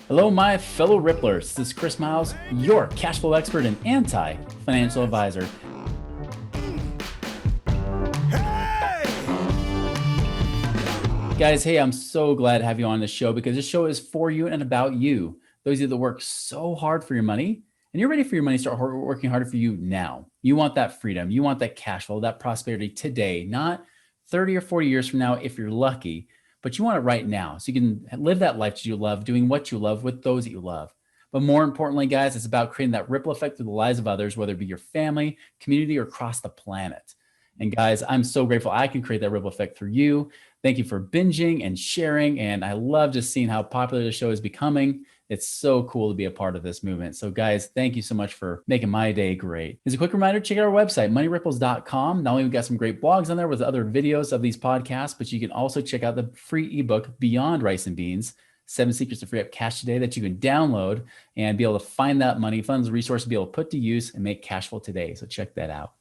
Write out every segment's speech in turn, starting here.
Hello, my fellow Ripplers. This is Chris Miles, your cash flow expert and anti-financial advisor. Guys, hey, I'm so glad to have you on the show because this show is for you and about you. Those of you that work so hard for your money and you're ready for your money to start working harder for you now. You want that freedom. You want that cash flow, that prosperity today, not 30 or 40 years from now if you're lucky, but you want it right now so you can live that life that you love, doing what you love with those that you love. But more importantly, guys, it's about creating that ripple effect through the lives of others, whether it be your family, community, or across the planet. And guys, I'm so grateful I can create that ripple effect through you. Thank you for binging and sharing. And I love just seeing how popular the show is becoming. It's so cool to be a part of this movement. So guys, thank you so much for making my day great. As a quick reminder, check out our website, moneyripples.com. Not only we've got some great blogs on there with other videos of these podcasts, but you can also check out the free ebook, Beyond Rice and Beans, 7 Secrets to Free Up Cash Today, that you can download and be able to find that money, funds, resources to be able to put to use and make cash flow today. So check that out.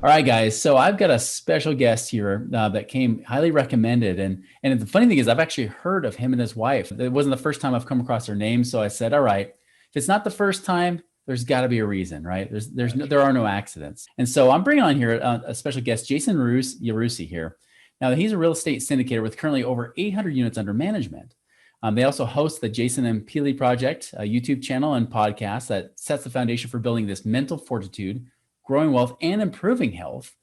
All right, guys. So I've got a special guest here that came highly recommended. And the funny thing is I've actually heard of him and his wife. It wasn't the first time I've come across their name. So I said, all right, if it's not the first time, there's got to be a reason, right? There are no accidents. And so I'm bringing on here a special guest, Jason Yarusi here. Now, he's a real estate syndicator with currently over 800 units under management. They also host the Jason and Peely Project, a YouTube channel and podcast that sets the foundation for building this mental fortitude, growing wealth, and improving health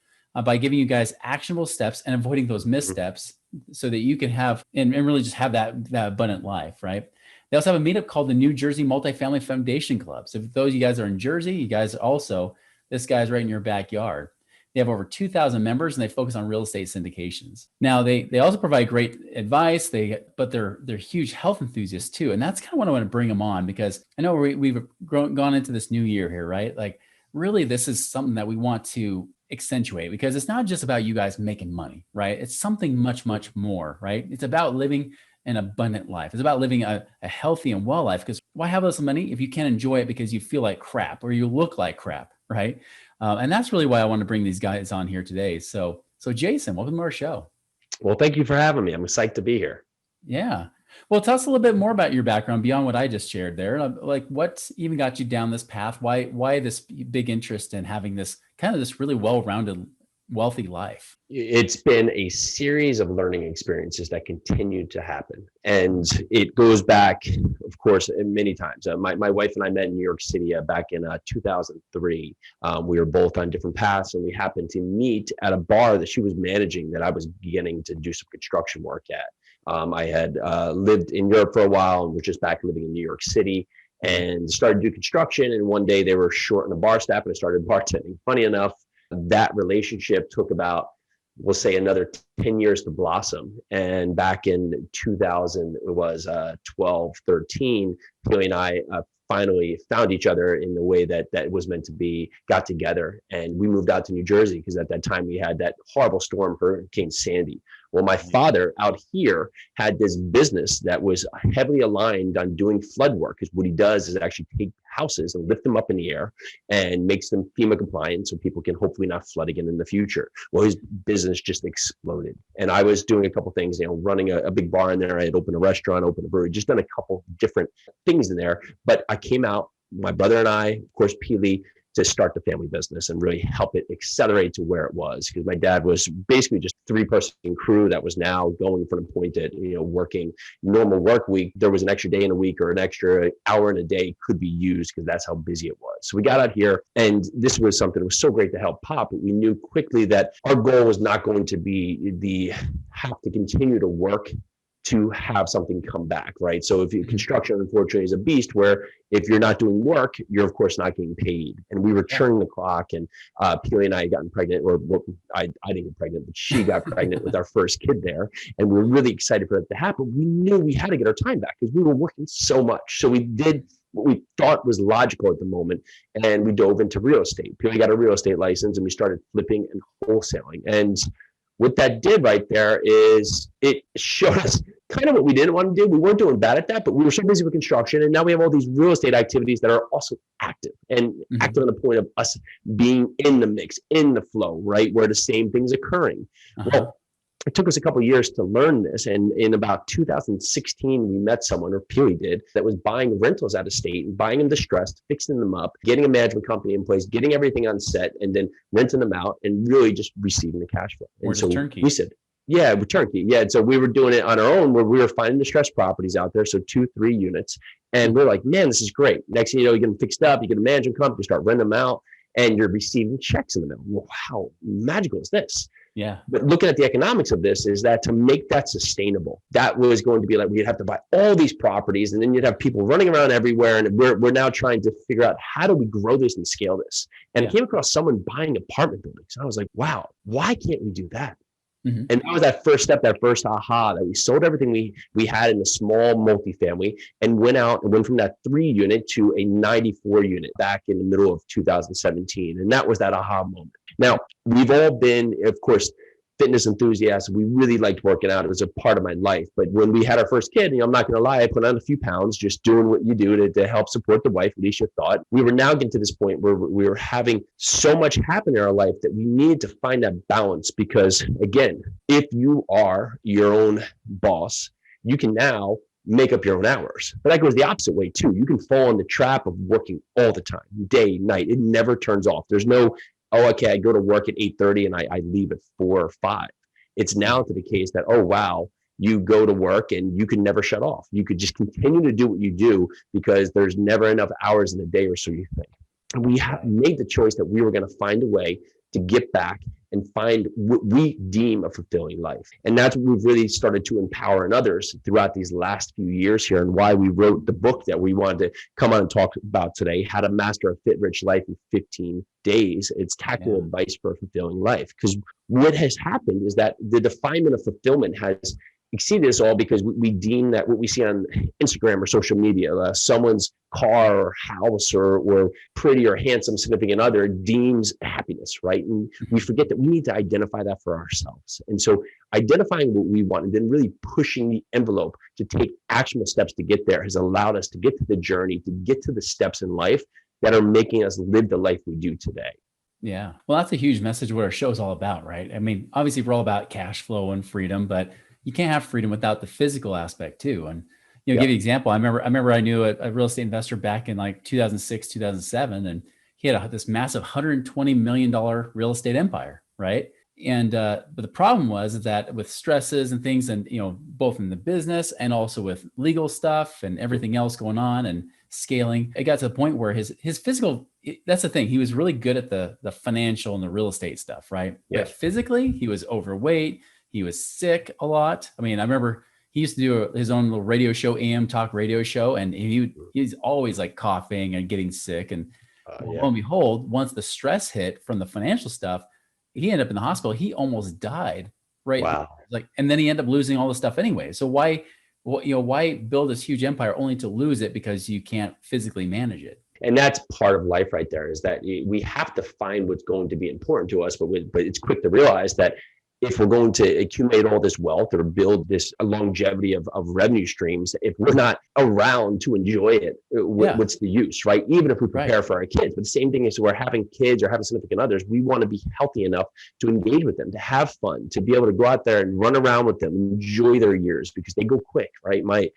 by giving you guys actionable steps and avoiding those missteps so that you can have and really just have that abundant life, right? They also have a meetup called the New Jersey Multifamily Foundation Club. So if those of you guys are in Jersey, you guys also, this guy's right in your backyard. They have over 2,000 members and they focus on real estate syndications. Now they also provide great advice, but they're huge health enthusiasts too. And that's kind of what I want to bring them on because I know we've gone into this new year here, right? Like really, this is something that we want to accentuate because it's not just about you guys making money, right? It's something much, much more, right? It's about living an abundant life. It's about living a healthy and well life because why have this money if you can't enjoy it because you feel like crap or you look like crap, right? And that's really why I want to bring these guys on here today. So Jason, welcome to our show. Well, thank you for having me. I'm excited to be here. Yeah. Well, tell us a little bit more about your background beyond what I just shared there. Like what even got you down this path? Why this big interest in having this kind of this really well-rounded, wealthy life? It's been a series of learning experiences that continue to happen. And it goes back, of course, many times. My wife and I met in New York City back in 2003. We were both on different paths and we happened to meet at a bar that she was managing that I was beginning to do some construction work at. I had lived in Europe for a while and was just back living in New York City and started to do construction. And one day they were short on a bar staff and I started bartending. Funny enough, that relationship took about, we'll say, another 10 years to blossom. And back in 2000, it was 12, 13, Peely and I finally found each other in the way that was meant to be, got together. And we moved out to New Jersey because at that time we had that horrible storm, Hurricane Sandy. Well, my father out here had this business that was heavily aligned on doing flood work because what he does is actually take houses and lift them up in the air and makes them FEMA compliant so people can hopefully not flood again in the future. Well, his business just exploded. And I was doing a couple things, running a big bar in there. I had opened a restaurant, opened a brewery, just done a couple different things in there. But I came out, my brother and I, of course, Peely, to start the family business and really help it accelerate to where it was. Because my dad was basically just a 3-person crew that was now going from the point that, working normal work week, there was an extra day in a week or an extra hour in a day could be used because that's how busy it was. So we got out here and this was something that was so great to help Pop, but we knew quickly that our goal was not going to be have to continue to work to have something come back, right? So if construction, unfortunately, is a beast where if you're not doing work, you're of course not getting paid. And we were churning the clock, and Peely and I had gotten pregnant, or I didn't get pregnant, but she got pregnant with our first kid there. And we were really excited for that to happen. We knew we had to get our time back because we were working so much. So we did what we thought was logical at the moment, and we dove into real estate. Peely got a real estate license, and we started flipping and wholesaling. And what that did right there is it showed us kind of what we didn't want to do. We weren't doing bad at that, but we were so busy with construction. And now we have all these real estate activities that are also active and active on the point of us being in the mix, in the flow, right? Where the same thing's occurring. Well, it took us a couple of years to learn this. And in about 2016, we met someone, or Peely did, that was buying rentals out of state and buying them distressed, fixing them up, getting a management company in place, getting everything on set, and then renting them out and really just receiving the cash flow. Or And just so turnkey. we said, yeah, we're turnkey. Yeah. And so we were doing it on our own, where we were finding distressed properties out there. So 2-3 units. And we're like, man, this is great. Next thing you know, you get them fixed up, you get a management company, you start renting them out, and you're receiving checks in the mail. Well, how magical is this? Yeah. But looking at the economics of this is that to make that sustainable, that was going to be like, we'd have to buy all these properties, and then you'd have people running around everywhere. And we're now trying to figure out, how do we grow this and scale this? And I came across someone buying apartment buildings. And I was like, wow, why can't we do that? Mm-hmm. And that was that first step, that first aha, that we sold everything we had in a small multifamily and went from that 3 unit to a 94 unit back in the middle of 2017. And that was that aha moment. Now, we've all been, of course, fitness enthusiasts. We really liked working out. It was a part of my life. But when we had our first kid, I'm not going to lie, I put on a few pounds, just doing what you do to help support the wife, at least you thought. We were now getting to this point where we were having so much happen in our life that we needed to find that balance. Because again, if you are your own boss, you can now make up your own hours. But that goes the opposite way too. You can fall in the trap of working all the time, day, night. It never turns off. There's no, oh, okay, I go to work at 8:30 and I leave at 4 or 5. It's now to the case that, oh, wow, you go to work and you can never shut off. You could just continue to do what you do because there's never enough hours in a day, or so you think. And we made the choice that we were going to find a way to get back and find what we deem a fulfilling life. And that's what we've really started to empower in others throughout these last few years here, and why we wrote the book that we wanted to come on and talk about today, How to Master a Fit Rich Life in 15 Days. It's tactical advice for a fulfilling life. Because what has happened is that the definement of fulfillment has exceeded us all, because we deem that what we see on Instagram or social media, someone's car or house or pretty or handsome significant other deems happiness, right? And we forget that we need to identify that for ourselves. And so identifying what we want and then really pushing the envelope to take actionable steps to get there has allowed us to get to the journey, to get to the steps in life that are making us live the life we do today. Yeah. Well, that's a huge message of what our show is all about, right? I mean, obviously we're all about cash flow and freedom, but you can't have freedom without the physical aspect too. And, give you an example. I remember I knew a real estate investor back in like 2006, 2007, and he had this massive $120 million real estate empire. Right. And, but the problem was that with stresses and things, and, both in the business and also with legal stuff and everything else going on and scaling, it got to the point where his physical, that's the thing. He was really good at the financial and the real estate stuff. Right. Yeah. But physically, he was overweight. He was sick a lot. I mean, I remember he used to do his own little radio show, AM talk radio show, and he's always like coughing and getting sick. And lo and behold, once the stress hit from the financial stuff, he ended up in the hospital. He almost died. Right. Wow. And then he ended up losing all the stuff anyway. So why build this huge empire only to lose it because you can't physically manage it? And that's part of life right there, is that we have to find what's going to be important to us, but it's quick to realize that if we're going to accumulate all this wealth or build this longevity of revenue streams, if we're not around to enjoy it, what's the use, right? Even if we prepare for our kids. But the same thing is, we're having kids or having significant others, we want to be healthy enough to engage with them, to have fun, to be able to go out there and run around with them, enjoy their years, because they go quick, right? My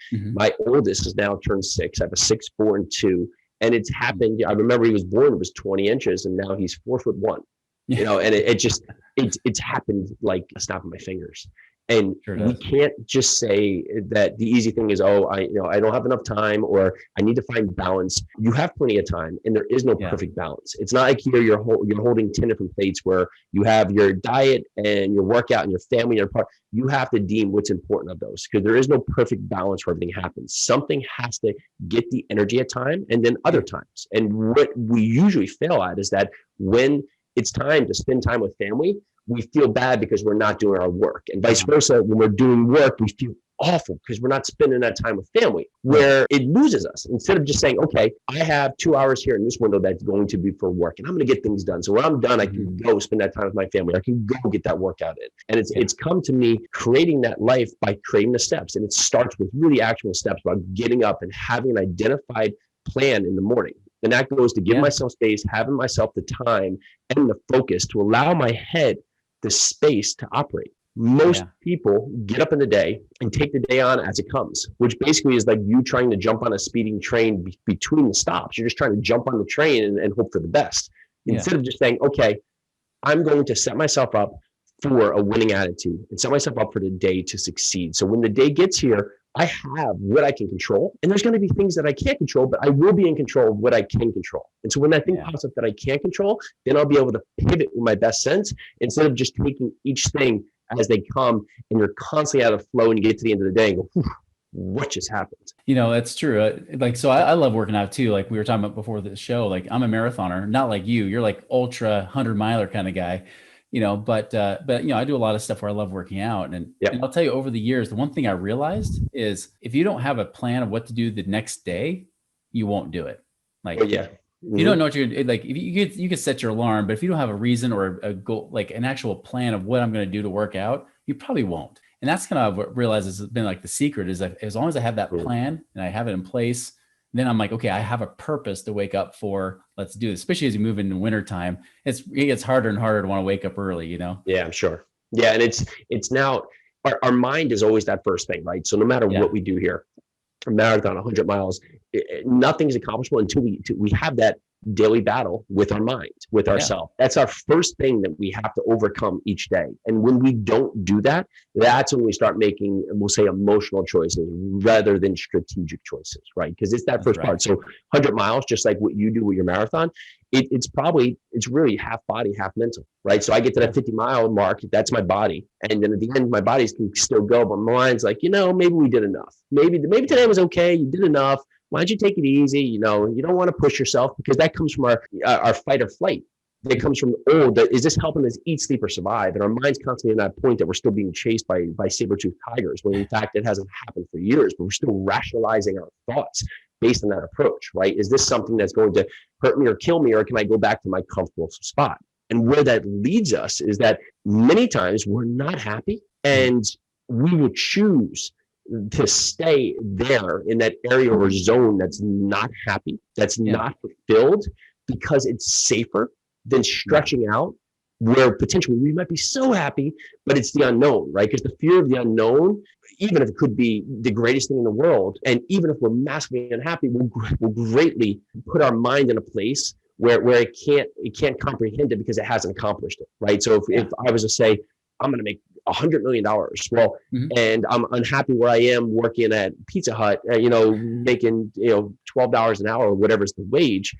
oldest is now turned 6. I have a 6, 4, and 2. And it's happened. I remember he was born, it was 20 inches, and now he's 4'1". And it's happened like a snap of my fingers. And we can't just say that the easy thing is, I don't have enough time, or I need to find balance. You have plenty of time, and there is no perfect balance. It's not like here you're holding 10 different plates where you have your diet and your workout and your family and your part. You have to deem what's important of those, because there is no perfect balance where everything happens. Something has to get the energy at time, and then other times. And what we usually fail at is that when it's time to spend time with family, we feel bad because we're not doing our work, and vice versa. When we're doing work, we feel awful because we're not spending that time with family, where it loses us. Instead of just saying, okay, I have 2 hours here in this window that's going to be for work, and I'm going to get things done. So when I'm done, I can go spend that time with my family. I can go get that workout in. And it's come to me creating that life by creating the steps. And it starts with really actionable steps about getting up and having an identified plan in the morning. And that goes to give myself space, having myself the time and the focus to allow my head the space to operate. Most Yeah. people get up in the day and take the day on as it comes, which basically is like you trying to jump on a speeding train between the stops. You're just trying to jump on the train and hope for the best Yeah. instead of just saying, okay, I'm going to set myself up for a winning attitude and set myself up for the day to succeed. So when the day gets here, I have what I can control. And there's going to be things that I can't control, but I will be in control of what I can control. And so when that thing Yeah. pops up that I can't control, then I'll be able to pivot with my best sense instead of just taking each thing as they come and you're constantly out of flow and you get to the end of the day and go, what just happened? That's true. Like, so I love working out too. Like we were talking about before the show, like I'm a marathoner, not like you. You're like ultra 100 miler kind of guy, but I do a lot of stuff where I love working out. And I'll tell you over the years, the one thing I realized is if you don't have a plan of what to do the next day, you won't do it. Like, Yeah. if you don't know what you're like, if you could set your alarm, but if you don't have a reason or a goal, like an actual plan of what I'm going to do to work out, you probably won't. And that's kind of what I realized has been like the secret is that as long as I have that plan and I have it in place, then I'm like, okay, I have a purpose to wake up for. Let's do this. Especially as you move into wintertime, it gets harder and harder to want to wake up early, Yeah, I'm sure. Yeah. And it's now our mind is always that first thing, right? So no matter what we do here, a marathon, 100 miles, nothing's accomplishable until we have that daily battle with our mind, with ourselves. That's our first thing that we have to overcome each day. And when we don't do that, that's when we start making, we'll say, emotional choices rather than strategic choices, right? Because it's that first part. So 100 miles, just like what you do with your marathon, it's really half body, half mental, right? So I get to that 50-mile mark, that's my body. And then at the end, my body can still go, but my mind's like, maybe we did enough. Maybe today was okay. You did enough. Why don't you take it easy? You don't want to push yourself because that comes from our fight or flight. That comes from, is this helping us eat, sleep, or survive? And our mind's constantly in that point that we're still being chased by saber-toothed tigers, when in fact it hasn't happened for years, but we're still rationalizing our thoughts based on that approach, right? Is this something that's going to hurt me or kill me, or can I go back to my comfortable spot? And where that leads us is that many times we're not happy and we will choose to stay there in that area or zone that's not happy, that's not fulfilled, because it's safer than stretching out where potentially we might be so happy, but it's the unknown, right? Because the fear of the unknown, even if it could be the greatest thing in the world, and even if we're massively unhappy, will greatly put our mind in a place where it can't comprehend it because it hasn't accomplished it, right? So if I was to say, I'm going to make $100 million. Well, and I'm unhappy where I am working at Pizza Hut, making, $12 an hour or whatever's the wage.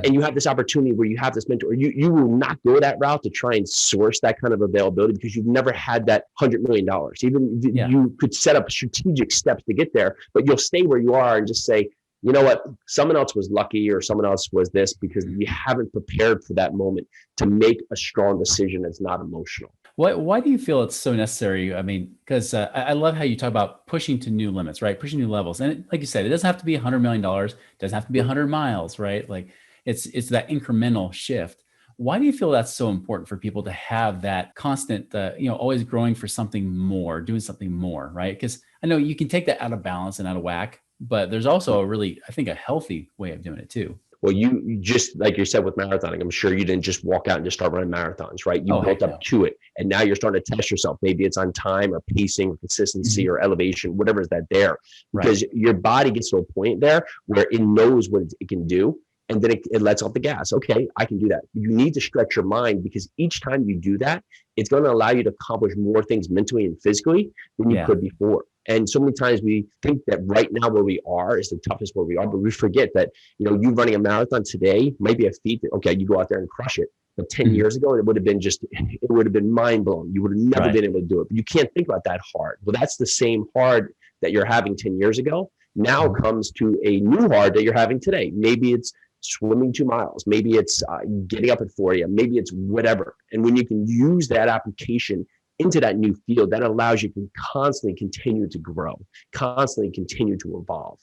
And you have this opportunity where you have this mentor, you will not go that route to try and source that kind of availability because you've never had that $100 million. Even you could set up strategic steps to get there, but you'll stay where you are and just say, you know what, someone else was lucky or someone else was this, because you haven't prepared for that moment to make a strong decision that's not emotional. Why do you feel it's so necessary? I mean, because I love how you talk about pushing to new limits, right? Pushing new levels. And like you said, it doesn't have to be $100 million. It doesn't have to be 100 miles, right? Like it's that incremental shift. Why do you feel that's so important for people to have that constant, always growing for something more, doing something more, right? Because I know you can take that out of balance and out of whack, but there's also I think a healthy way of doing it too. Well, you just, like you said with marathoning, I'm sure you didn't just walk out and just start running marathons, right? You built up to it. And now you're starting to test yourself. Maybe it's on time or pacing or consistency or elevation, whatever is that there. Because your body gets to a point there where it knows what it can do. And then it lets off the gas. Okay, I can do that. You need to stretch your mind, because each time you do that, it's going to allow you to accomplish more things mentally and physically than you could before. And so many times we think that right now where we are is the toughest where we are, but we forget that, you running a marathon today might be a feat that, okay, you go out there and crush it. But 10 years ago, it would have been mind blowing. You would have never been able to do it. But you can't think about that hard. Well, that's the same hard that you're having 10 years ago. Now comes to a new hard that you're having today. Maybe it's swimming 2 miles. Maybe it's getting up at 4 a.m. Maybe it's whatever. And when you can use that application into that new field, that allows you to constantly continue to grow, constantly continue to evolve.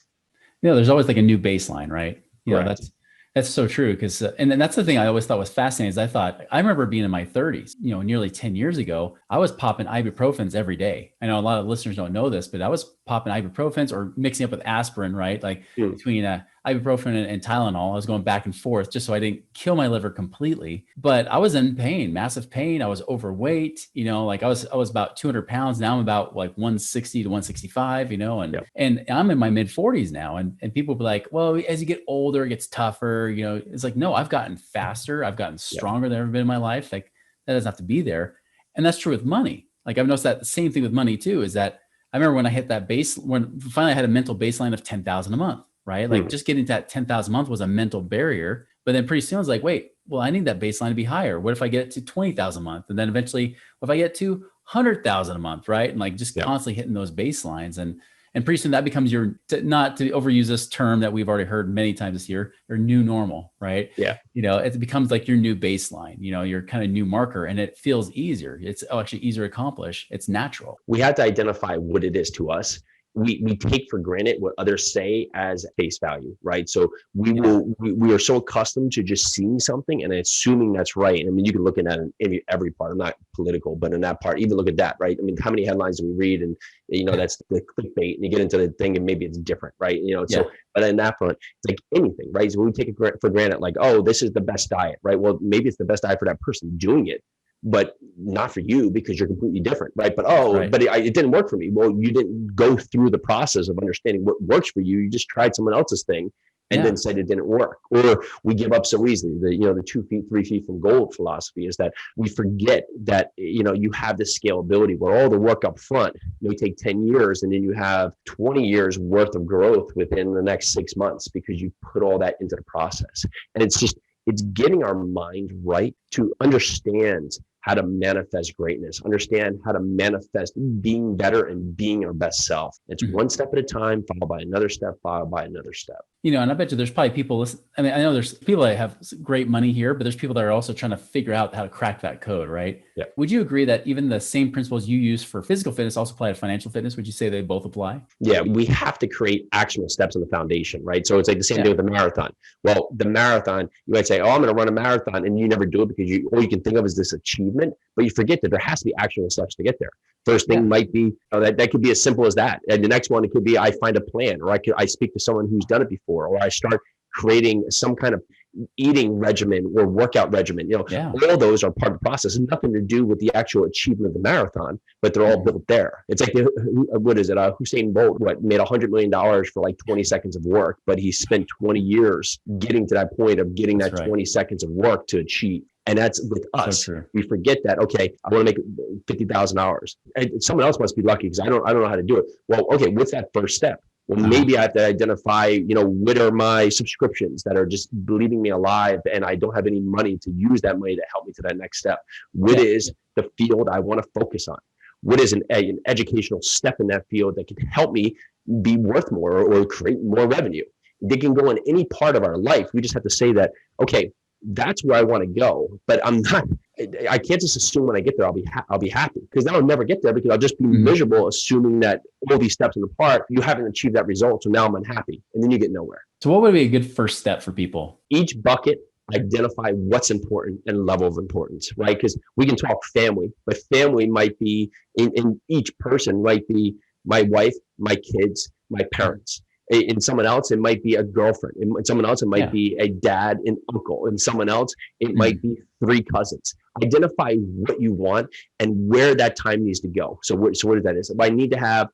There's always like a new baseline, right? Correct. That's so true. Because, and then that's the thing I always thought was fascinating is I remember being in my 30s, nearly 10 years ago, I was popping ibuprofens every day. I know a lot of listeners don't know this, but I was popping ibuprofens or mixing up with aspirin, right? Like between, I ibuprofen and Tylenol. I was going back and forth just so I didn't kill my liver completely. But I was in pain, massive pain. I was overweight, like I was about 200 pounds. Now I'm about like 160 to 165, and I'm in my mid 40s now. And people be like, well, as you get older, it gets tougher. It's like, no, I've gotten faster. I've gotten stronger than I've ever been in my life. Like that doesn't have to be there. And that's true with money. Like I've noticed that the same thing with money too, is that I remember when I hit that when finally I had a mental baseline of 10,000 a month, right? Like just getting to that 10,000 a month was a mental barrier. But then pretty soon I was like, wait, well, I need that baseline to be higher. What if I get it to 20,000 a month? And then eventually, if I get to 100,000 a month, right? And like just constantly hitting those baselines. And pretty soon that becomes not to overuse this term that we've already heard many times this year, your new normal, right? Yeah. It becomes like your new baseline, your kind of new marker, and it feels easier. It's actually easier to accomplish. It's natural. We have to identify what it is to us. We take for granted what others say as face value, right? So we are so accustomed to just seeing something and assuming that's right. I mean, you can look at that in every part. I'm not political, but in that part, even look at that, right? I mean, how many headlines do we read? And that's the clickbait, and you get into the thing, and maybe it's different, right? So, but in that front, it's like anything, right? So we take it for granted, like, oh, this is the best diet, right? Well, maybe it's the best diet for that person doing it, but not for you because you're completely different, right? But it didn't work for me. Well, you didn't go through the process of understanding what works for you. You just tried someone else's thing and then said it didn't work. Or we give up so easily. The 2 feet, 3 feet from gold philosophy is that we forget that you have this scalability where all the work up front may take 10 years, and then you have 20 years worth of growth within the next 6 months because you put all that into the process. And it's getting our mind right to understand how to manifest greatness, understand how to manifest being better and being our best self. It's one step at a time, followed by another step, followed by another step. And I bet you there's probably people listen. I mean, I know there's people that have great money here, but there's people that are also trying to figure out how to crack that code, right? Yeah. Would you agree that even the same principles you use for physical fitness also apply to financial fitness? Would you say they both apply? Yeah, we have to create actionable steps on the foundation, right? So it's like the same thing with the marathon. Well, the marathon, you might say, oh, I'm going to run a marathon, and you never do it because all you can think of is this achievement, but you forget that there has to be actionable steps to get there. First thing might be that could be as simple as that. And the next one, it could be I find a plan, or I speak to someone who's done it before, or I start creating some kind of eating regimen or workout regimen. All those are part of the process, and nothing to do with the actual achievement of the marathon, but they're all built there. It's like, what is it? Usain Bolt, made $100 million for like 20 seconds of work, but he spent 20 years getting to that point of getting that 20 seconds of work to achieve. And that's with us. So we forget that, okay, I want to make 50,000 hours. And someone else must be lucky because I don't know how to do it. Well, okay, what's that first step? Well, maybe I have to identify, what are my subscriptions that are just leaving me alive, and I don't have any money to use that money to help me to that next step. What is the field I want to focus on? What is an educational step in that field that can help me be worth more or create more revenue? They can go in any part of our life. We just have to say that, okay, that's where I want to go, but I can't just assume when I get there, I'll be happy, because then I'll never get there because I'll just be miserable assuming that all these steps in the part, you haven't achieved that result. So now I'm unhappy, and then you get nowhere. So what would be a good first step for people? Each bucket, identify what's important and level of importance, right? Because we can talk family, but family might be in each person might be my wife, my kids, my parents. In someone else, it might be a girlfriend. In someone else, it might be a dad and uncle. In someone else, it might be 3 cousins. Identify what you want and where that time needs to go. So what is that? If I need to have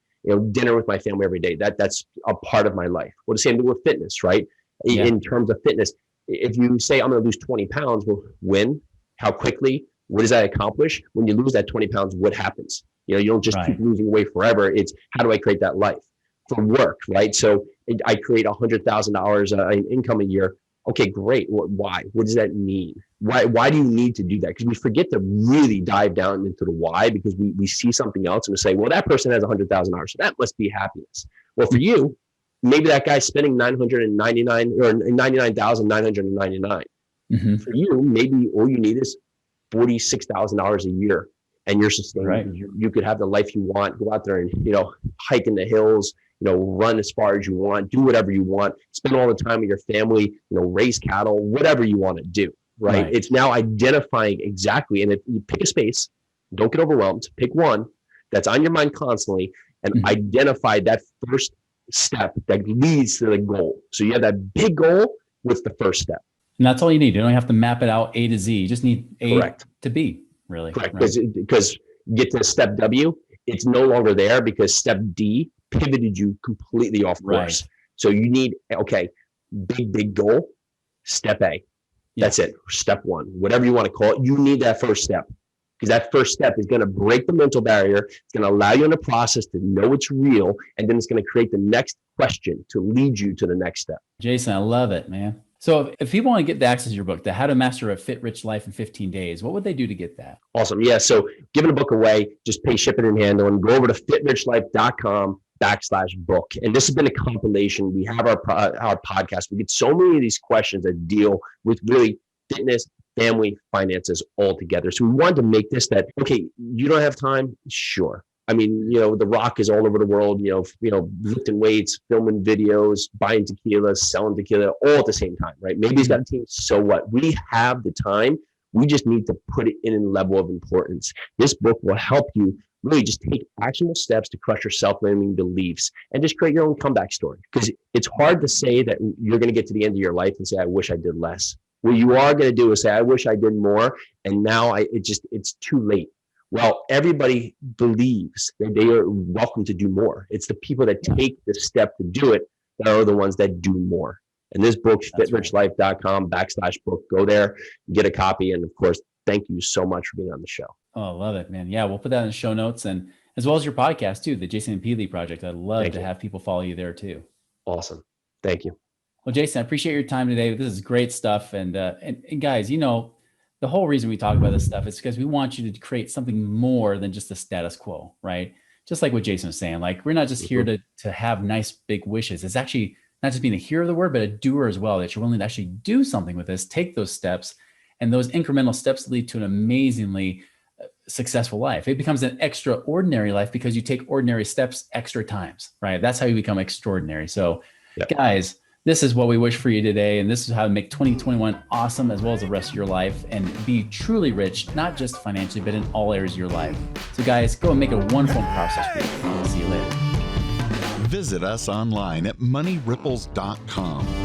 dinner with my family every day, that's a part of my life. Well, the same thing with fitness, right? In terms of fitness, if you say I'm going to lose 20 pounds, well, when? How quickly? What does that accomplish? When you lose that 20 pounds, what happens? You don't just keep losing weight forever. It's how do I create that life? For work, right? So I create $100,000 in income a year. Okay, great. Why? What does that mean? Why do you need to do that? Because we forget to really dive down into the why, because we see something else and we say, well, that person has $100,000, so that must be happiness. Well, for you, maybe that guy's spending $999 or $99,999. For you, maybe all you need is $46,000 a year, and you're sustainable. Right. You could have the life you want. Go out there and hike in the hills. Run as far as you want, do whatever you want, spend all the time with your family, raise cattle, whatever you want to do, right? It's now identifying exactly, and if you pick a space, don't get overwhelmed, pick one that's on your mind constantly, and identify that first step that leads to the goal. So you have that big goal. What's the first step? And that's all you need. You don't have to map it out A to Z. You just need A Correct. to B, really. Correct. Right? Because you get to step W, it's no longer there because step D pivoted you completely off course. Right. So you need, okay, big goal, step A. That's it. Step one, whatever you want to call it. You need that first step because that first step is going to break the mental barrier. It's going to allow you in the process to know it's real. And then it's going to create the next question to lead you to the next step. Jason, I love it, man. So if people want to get the access to your book, the How to Master a Fit Rich Life in 15 Days, what would they do to get that? Awesome. Yeah. So giving a book away, just pay shipping and handling. Go over to fitrichlife.com/book. And this has been a compilation. We have our podcast. We get so many of these questions that deal with really fitness, family, finances all together. So we wanted to make this that, okay, you don't have time? Sure. I mean, The Rock is all over the world, lifting weights, filming videos, buying tequila, selling tequila, all at the same time, right? Maybe he's got a team. So what? We have the time. We just need to put it in a level of importance. This book will help you really just take actionable steps to crush your self-limiting beliefs and just create your own comeback story. Because it's hard to say that you're going to get to the end of your life and say, I wish I did less. What you are going to do is say, I wish I did more. And now it's too late. Well, everybody believes that they are welcome to do more. It's the people that take the step to do it that are the ones that do more. And this book, fitrichlife.com/book, go there, get a copy. And of course, thank you so much for being on the show. Oh, I love it, man. Yeah, we'll put that in the show notes and as well as your podcast too, the Jason and Peely Project. I'd love to have people follow you there too. Awesome. Thank you. Well, Jason, I appreciate your time today. This is great stuff. And guys, the whole reason we talk about this stuff is because we want you to create something more than just the status quo, right? Just like what Jason was saying, like we're not just here to have nice big wishes. It's actually not just being a hearer of the word, but a doer as well, that you're willing to actually do something with this, take those steps, and those incremental steps lead to an amazingly successful life. It becomes an extraordinary life because you take ordinary steps extra times, right? That's how you become extraordinary. So guys, this is what we wish for you today. And this is how to make 2021 awesome as well as the rest of your life and be truly rich, not just financially, but in all areas of your life. So guys, go and make a wonderful process for you. We'll see you later. Visit us online at moneyripples.com.